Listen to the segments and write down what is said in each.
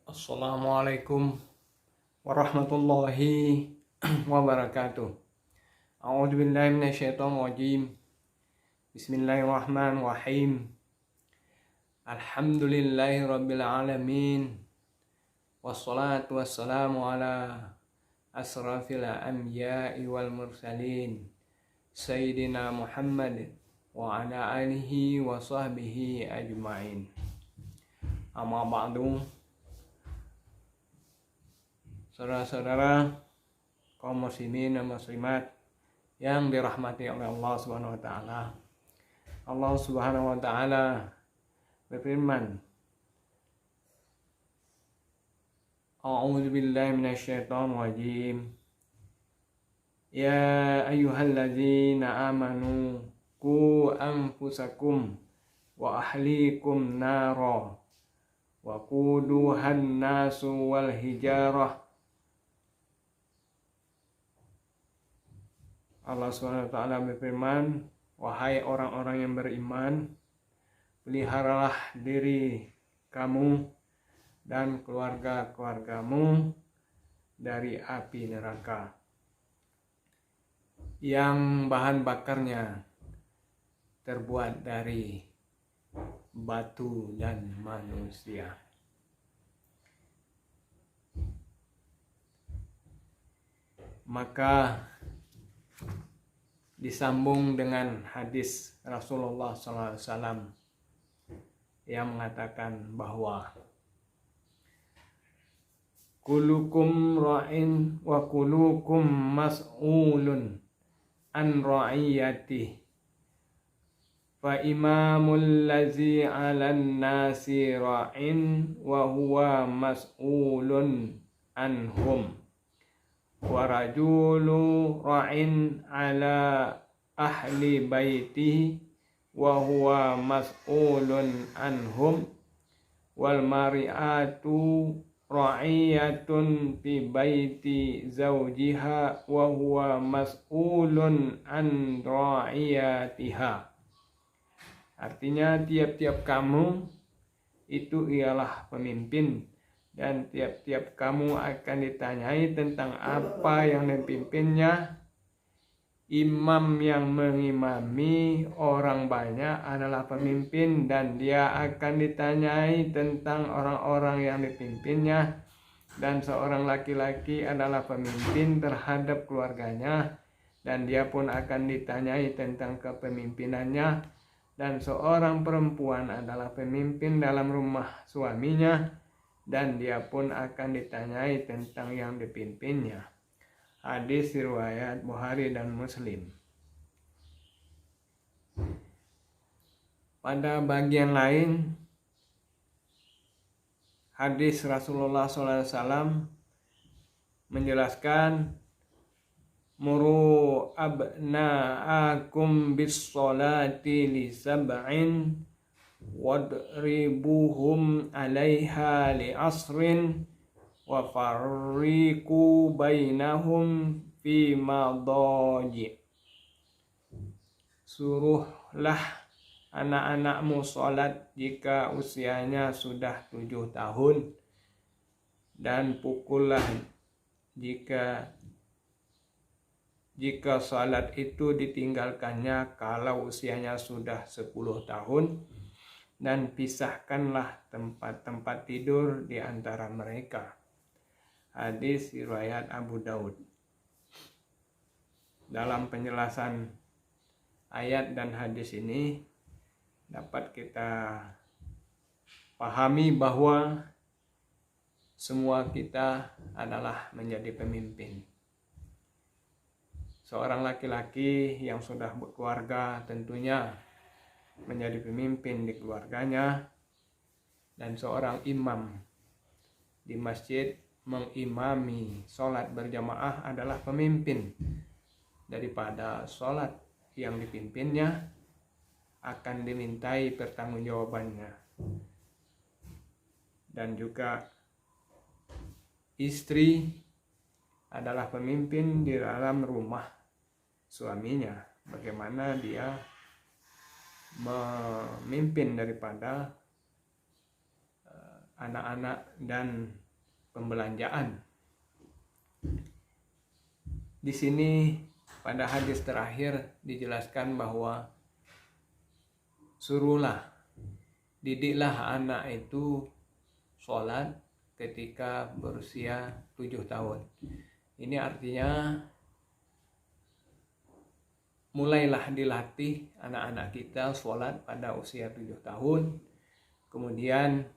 Assalamualaikum warahmatullahi wabarakatuh. A'udzubillahi minasyaitonirrajim. Bismillahirrahmanirrahim. Alhamdulillahirabbil alamin. Wassalatu wassalamu ala asrafil anbiya'i wal mursalin Sayyidina Muhammad wa ala alihi wa sahbihi ajma'in. Amma ba'du. Saudara-saudara kaum muslimin dan muslimat yang dirahmati oleh Allah Subhanahu wa taala. Allah Subhanahu wa taala berfirman, A'udzu billahi minasyaitonir rajim. Ya ayyuhalladzina amanu qu anfusakum wa ahlikum nara wa quduhan nasu wal hijarah. Allah SWT berfirman, wahai orang-orang yang beriman, peliharalah diri kamu dan keluarga-keluargamu dari api neraka yang bahan bakarnya terbuat dari batu dan manusia. Maka disambung dengan hadis Rasulullah SAW yang mengatakan bahwa kulukum ra'in wa kulukum mas'ulun an ra'iyatih fa imamul lazi 'alan nasi ra'in wa huwa mas'ulun anhum wa rajulu ra'in ala ahli baitihi wa huwa mas'ulun anhum wal mari'atu ra'iyatun fi baiti zawjiha wa huwa mas'ulun an ra'iyatiha. Artinya tiap-tiap kamu itu ialah pemimpin, dan tiap-tiap kamu akan ditanyai tentang apa yang dipimpinnya. Imam yang mengimami orang banyak adalah pemimpin, dan dia akan ditanyai tentang orang-orang yang dipimpinnya. Dan seorang laki-laki adalah pemimpin terhadap keluarganya, dan dia pun akan ditanyai tentang kepemimpinannya. Dan seorang perempuan adalah pemimpin dalam rumah suaminya, dan dia pun akan ditanyai tentang yang dipimpinnya. Hadis riwayat Bukhari dan Muslim. Pada bagian lain, hadis Rasulullah SAW menjelaskan, muru abna'akum bis sholati li sab'in wadribuhum 'alaiha li asrin wa farriqu bainahum fi madaji. Suruhlah anak-anakmu sholat jika usianya sudah 7 tahun, dan pukullah jika sholat itu ditinggalkannya kalau usianya sudah 10 tahun, dan pisahkanlah tempat-tempat tidur di antara mereka. Hadis riwayat Abu Daud. Dalam penjelasan ayat dan hadis ini dapat kita pahami bahwa semua kita adalah menjadi pemimpin. Seorang laki-laki yang sudah berkeluarga tentunya menjadi pemimpin di keluarganya, dan seorang imam di masjid mengimami sholat berjamaah adalah pemimpin daripada sholat yang dipimpinnya, akan dimintai pertanggungjawabannya. Dan juga istri adalah pemimpin di dalam rumah suaminya, bagaimana dia memimpin daripada anak-anak dan pembelanjaan. Di sini pada hadis terakhir dijelaskan bahwa suruhlah, didiklah anak itu sholat ketika berusia 7 tahun. Ini artinya mulailah dilatih anak-anak kita sholat pada usia 7 tahun. Kemudian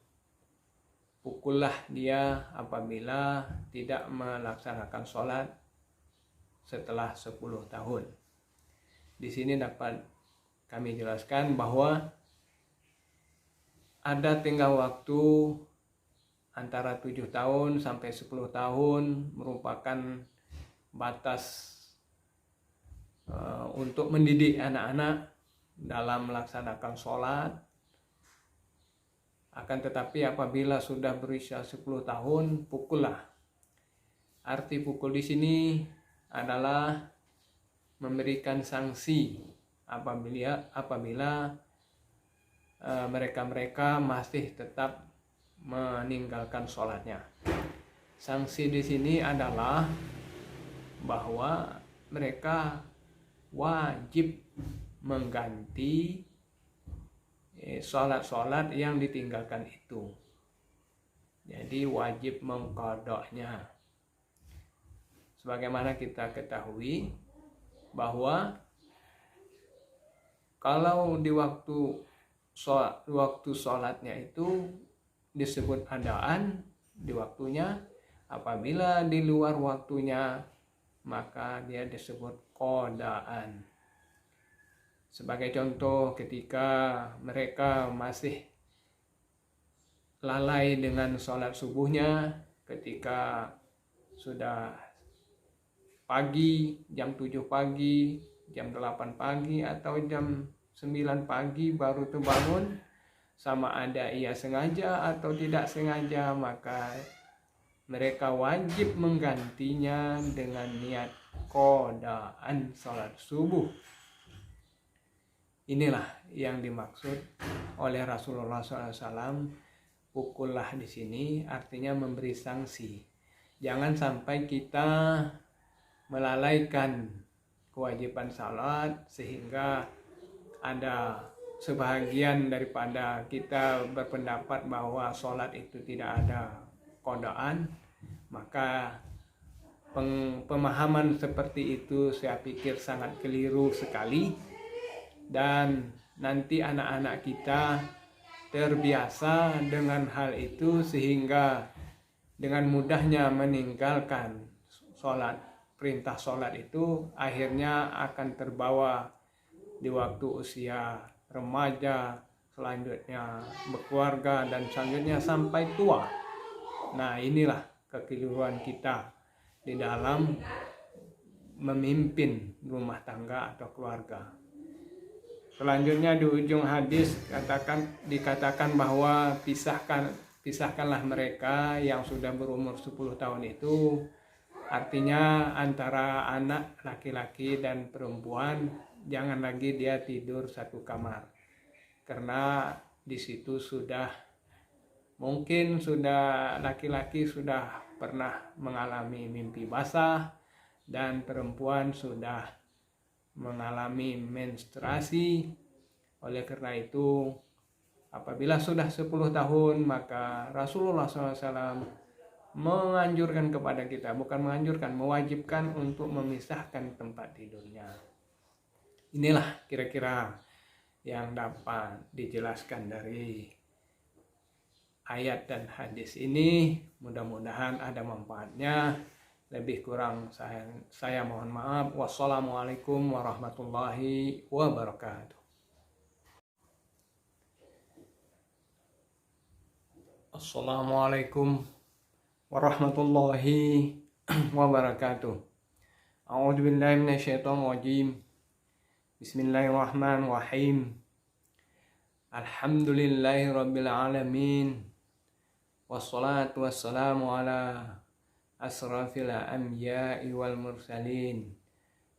pukullah dia apabila tidak melaksanakan sholat setelah 10 tahun. Di sini dapat kami jelaskan bahwa ada tenggang waktu antara 7 tahun sampai 10 tahun merupakan batas untuk mendidik anak-anak dalam melaksanakan sholat. Akan tetapi apabila sudah berusia 10 tahun, pukullah. Arti pukul di sini adalah memberikan sanksi apabila mereka masih tetap meninggalkan sholatnya. Sanksi di sini adalah bahwa mereka wajib mengganti sholat-sholat yang ditinggalkan itu. Jadi wajib mengqadanya. Sebagaimana kita ketahui bahwa kalau di waktu sholatnya itu disebut adaan di waktunya, apabila di luar waktunya maka dia disebut qadaan. Sebagai contoh, ketika mereka masih lalai dengan sholat subuhnya, ketika sudah pagi, jam 7 pagi, jam 8 pagi, atau jam 9 pagi baru terbangun, sama ada ia sengaja atau tidak sengaja, maka mereka wajib menggantinya dengan niat qadaan sholat subuh. Inilah yang dimaksud oleh Rasulullah SAW. Pukullah di sini artinya memberi sanksi. Jangan sampai kita melalaikan kewajiban salat sehingga ada sebahagian daripada kita berpendapat bahwa sholat itu tidak ada qadaan. Maka pemahaman seperti itu saya pikir sangat keliru sekali, dan nanti anak-anak kita terbiasa dengan hal itu sehingga dengan mudahnya meninggalkan sholat, perintah sholat itu akhirnya akan terbawa di waktu usia remaja, selanjutnya berkeluarga, dan selanjutnya sampai tua. Nah, inilah kekeliruan kita di dalam memimpin rumah tangga atau keluarga. Selanjutnya di ujung hadis dikatakan bahwa pisahkanlah mereka yang sudah berumur 10 tahun itu, artinya antara anak laki-laki dan perempuan jangan lagi dia tidur satu kamar, karena di situ mungkin laki-laki sudah pernah mengalami mimpi basah dan perempuan sudah mengalami menstruasi. Oleh karena itu, apabila sudah 10 tahun, maka Rasulullah SAW menganjurkan kepada kita, bukan menganjurkan, mewajibkan untuk memisahkan tempat tidurnya. Inilah kira-kira yang dapat dijelaskan dari ayat dan hadis ini. Mudah-mudahan ada manfaatnya. Lebih kurang saya mohon maaf. Wassalamualaikum warahmatullahi wabarakatuh. Assalamualaikum warahmatullahi wabarakatuh. A'udzubillahi minasyaitonir rajim. Bismillahirrahmanirrahim. Alhamdulillahirabbil alamin. Wassalatu wassalamu ala asrafil anbiya'i wal mursalin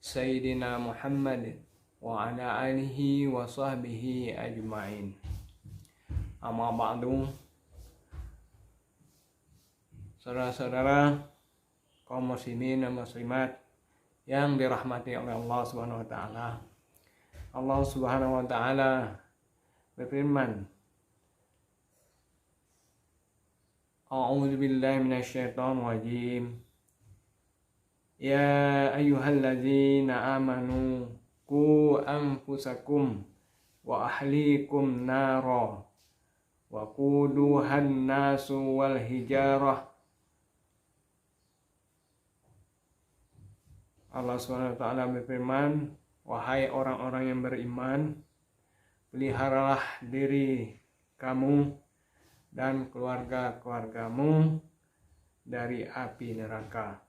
Sayyidina Muhammad wa ala alihi wa sahbihi ajma'in. Amma ba'du. Saudara-saudara kaum muslimin dan muslimat yang dirahmati oleh Allah Subhanahu wa taala. Allah Subhanahu wa taala berfirman, A'udzu billahi minasyaitonir rajim. Ya ayyuhalladzina amanu qu anfusakum wa ahlikum nara wa quduhan nasu wal hijarah. Allah SWT berfirman, wahai orang-orang yang beriman, peliharalah diri kamu dan keluarga-keluargamu dari api neraka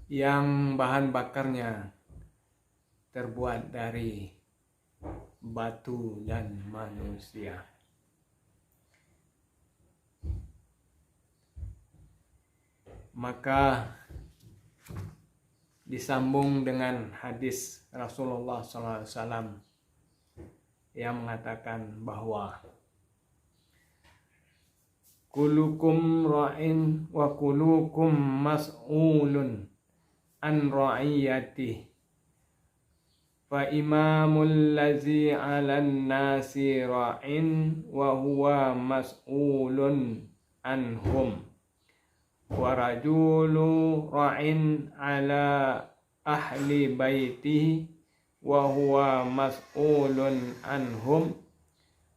yang bahan bakarnya terbuat dari batu dan manusia. Maka disambung dengan hadis Rasulullah SAW yang mengatakan bahwa kulukum ra'in wa kulukum mas'ulun an ra'iyatih fa imamul lazi 'alan nasi ra'in wa huwa mas'ulun anhum wa rajulu ra'in ala ahli baitihi wa huwa mas'ulun anhum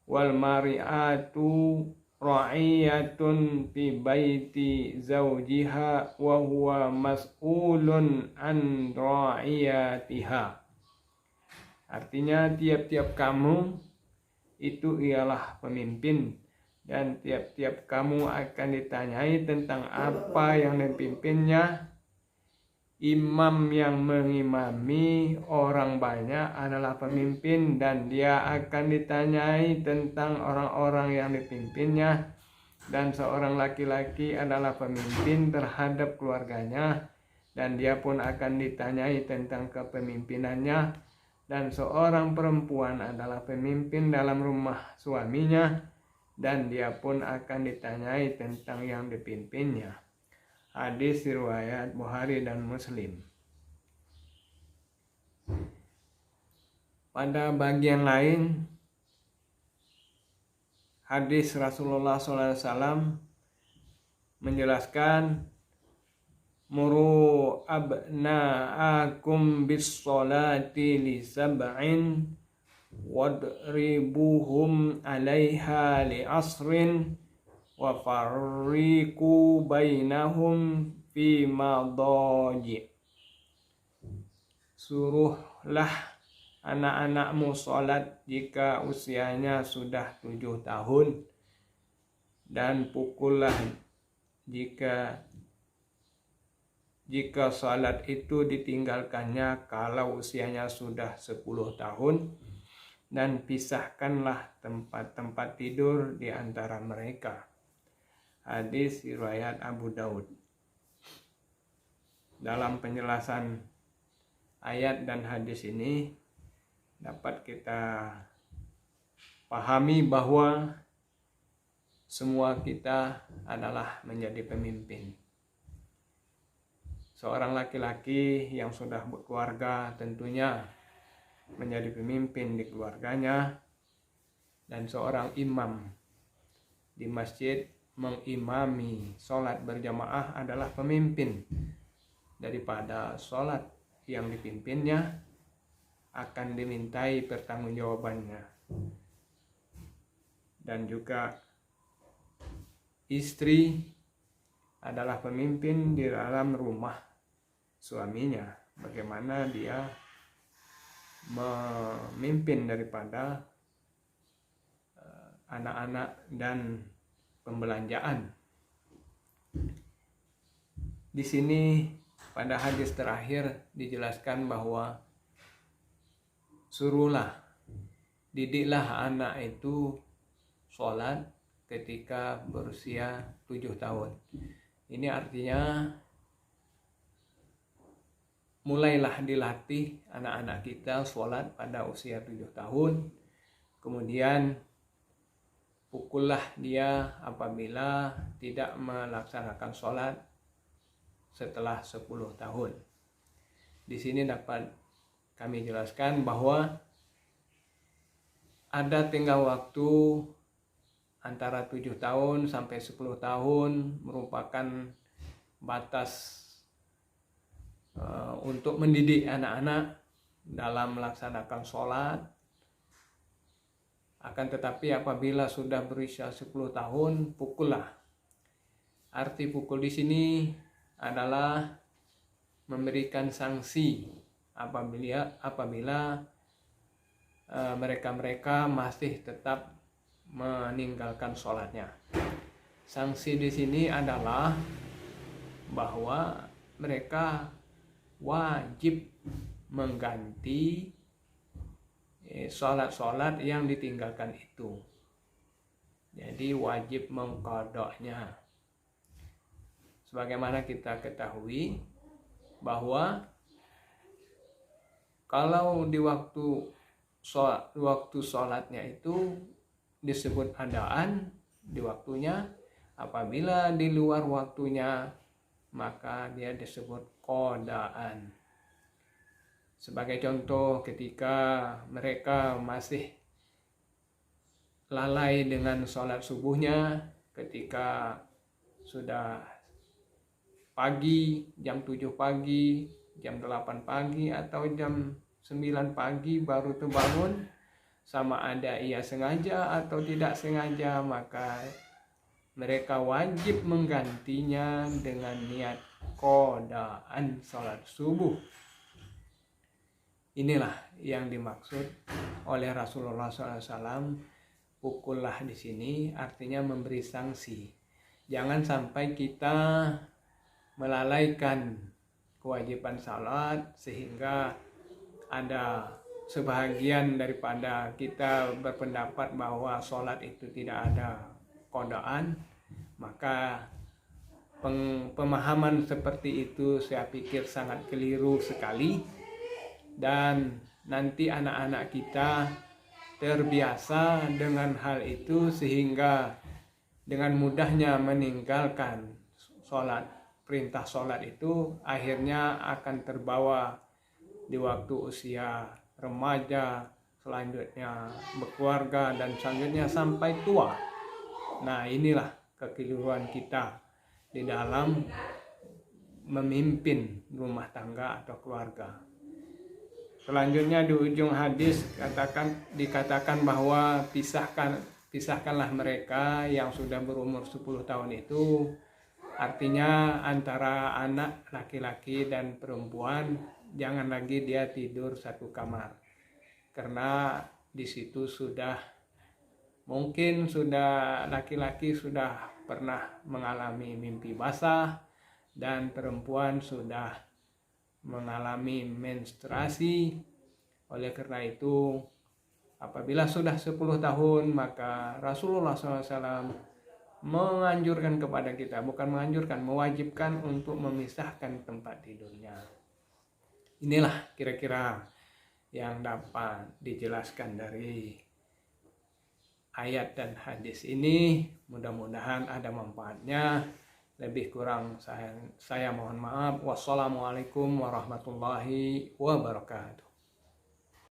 wal mari'atu ra'iyatun fi baiti zawjiha wa huwa mas'ulun an ra'iyatiha. Artinya tiap-tiap kamu itu ialah pemimpin, dan tiap-tiap kamu akan ditanyai tentang apa yang dipimpinnya. Imam yang mengimami orang banyak adalah pemimpin, dan dia akan ditanyai tentang orang-orang yang dipimpinnya. Dan seorang laki-laki adalah pemimpin terhadap keluarganya, dan dia pun akan ditanyai tentang kepemimpinannya. Dan seorang perempuan adalah pemimpin dalam rumah suaminya, dan dia pun akan ditanyai tentang yang dipimpinnya. Hadis riwayat Bukhari dan Muslim. Pada bagian lain, hadis Rasulullah SAW menjelaskan, muru abna'akum bis sholati li sab'in wadribuhum 'alaiha li asrin wa farriqu bainahum fi madaji. Suruhlah anak-anakmu sholat jika usianya sudah 7 tahun, dan pukullah jika sholat itu ditinggalkannya kalau usianya sudah 10 tahun, dan pisahkanlah tempat-tempat tidur di antara mereka. Hadis riwayat Abu Daud. Dalam penjelasan ayat dan hadis ini dapat kita pahami bahwa semua kita adalah menjadi pemimpin. Seorang laki-laki yang sudah berkeluarga tentunya menjadi pemimpin di keluarganya, dan seorang imam di masjid mengimami sholat berjamaah adalah pemimpin daripada sholat yang dipimpinnya, akan dimintai pertanggungjawabannya. Dan juga istri adalah pemimpin di dalam rumah suaminya, bagaimana dia memimpin daripada anak-anak dan pembelanjaan. Di sini pada hadis terakhir dijelaskan bahwa suruhlah, didiklah anak itu sholat ketika berusia 7 tahun. Ini artinya mulailah dilatih anak-anak kita sholat pada usia 7 tahun. Kemudian pukullah dia apabila tidak melaksanakan sholat setelah 10 tahun. Di sini dapat kami jelaskan bahwa ada tenggang waktu antara 7 tahun sampai 10 tahun merupakan batas untuk mendidik anak-anak dalam melaksanakan sholat. Akan tetapi apabila sudah berusia 10 tahun, pukullah. Arti pukul di sini adalah memberikan sanksi apabila mereka masih tetap meninggalkan sholatnya. Sanksi di sini adalah bahwa mereka wajib mengganti sholat-sholat yang ditinggalkan itu. Jadi wajib mengqadanya. Sebagaimana kita ketahui bahwa kalau di waktu sholatnya itu disebut adaan di waktunya, apabila di luar waktunya maka dia disebut qadaan. Sebagai contoh, ketika mereka masih lalai dengan sholat subuhnya, ketika sudah pagi, jam 7 pagi, jam 8 pagi, atau jam 9 pagi baru terbangun, sama ada ia sengaja atau tidak sengaja, maka mereka wajib menggantinya dengan niat qadaan sholat subuh. Inilah yang dimaksud oleh Rasulullah SAW. Pukullah di sini artinya memberi sanksi. Jangan sampai kita melalaikan kewajiban salat sehingga ada sebahagian daripada kita berpendapat bahwa sholat itu tidak ada qadaan. Maka pemahaman seperti itu saya pikir sangat keliru sekali, dan nanti anak-anak kita terbiasa dengan hal itu sehingga dengan mudahnya meninggalkan sholat, perintah sholat itu akhirnya akan terbawa di waktu usia remaja, selanjutnya berkeluarga, dan selanjutnya sampai tua. Nah, inilah kekeliruan kita di dalam memimpin rumah tangga atau keluarga. Selanjutnya di ujung hadis dikatakan bahwa pisahkanlah mereka yang sudah berumur 10 tahun itu, artinya antara anak laki-laki dan perempuan jangan lagi dia tidur satu kamar, karena di situ mungkin laki-laki sudah pernah mengalami mimpi basah dan perempuan sudah mengalami menstruasi. Oleh karena itu, apabila sudah 10 tahun, maka Rasulullah SAW menganjurkan kepada kita, bukan menganjurkan, mewajibkan untuk memisahkan tempat tidurnya. Inilah kira-kira yang dapat dijelaskan dari ayat dan hadis ini. Mudah-mudahan ada manfaatnya. Lebih kurang saya mohon maaf. Wassalamualaikum warahmatullahi wabarakatuh.